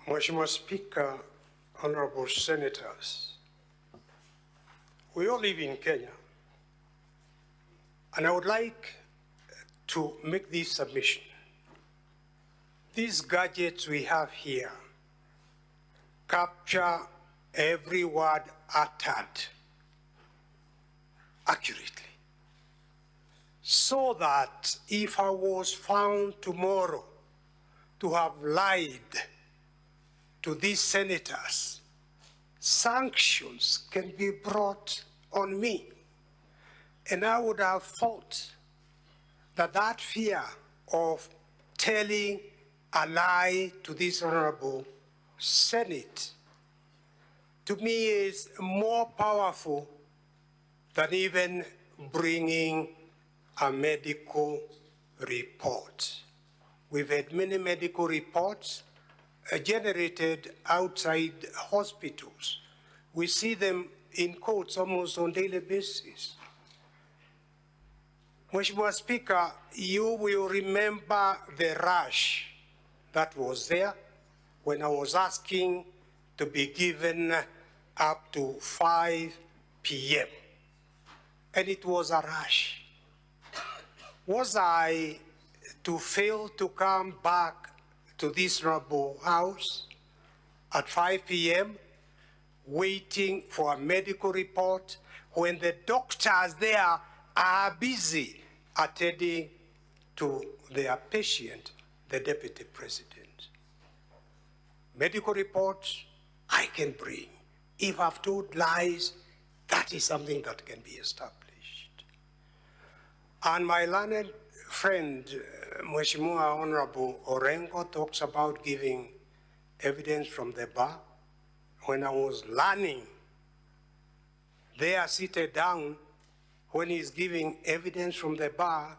Mheshimiwa Speaker, honorable senators, we all live in Kenya, and I would like to make this submission. These gadgets we have here capture every word uttered accurately, so that if I was found tomorrow to have lied to these senators, sanctions can be brought on me. And I would have thought that that fear of telling a lie to this honorable Senate, to me, is more powerful than even bringing a medical report. We've had many medical reports generated outside hospitals. We see them in courts almost on a daily basis. Mheshimiwa Speaker, you will remember the rush that was there when I was asking to be given up to 5 p.m. And it was a rush. Was I to fail to come back to this honorable house at 5 p.m., waiting for a medical report when the doctors there are busy attending to their patient, the Deputy President? Medical reports I can bring. If I've told lies, that is something that can be established. And my learned friend, Mheshimiwa Honorable Orengo, talks about giving evidence from the bar. When I was learning, they are seated down when he's giving evidence from the bar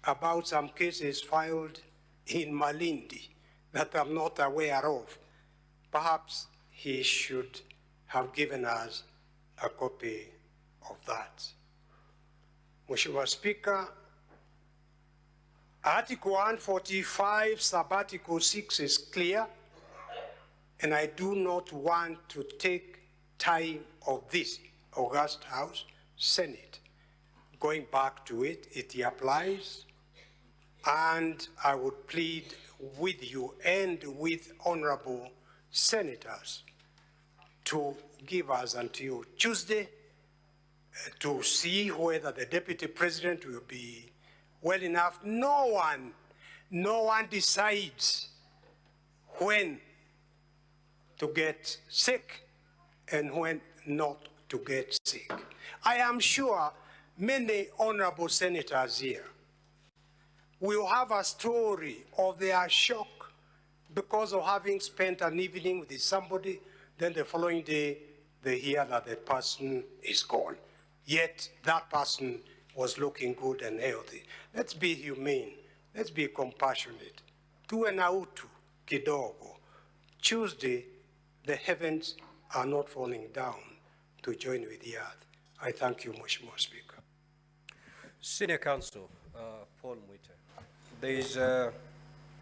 about some cases filed in Malindi that I'm not aware of. Perhaps he should have given us a copy of that. Mheshimiwa Speaker, Article 145, Sub-Article 6 is clear, and I do not want to take time of this august House, Senate. Going back to it, it applies, and I would plead with you and with honorable senators to give us until Tuesday to see whether the Deputy President will be well enough. No one decides when to get sick and when not to get sick. I am sure many honorable senators here will have a story of their shock because of having spent an evening with somebody, then the following day they hear that the person is gone. Yet that person was looking good and healthy. Let's be humane. Let's be compassionate. TUWE na utu kidogo. Tuesday, the heavens are not falling down to join with the earth. I thank you, Mheshimiwa Speaker. Senior Counsel, Paul Muite. There is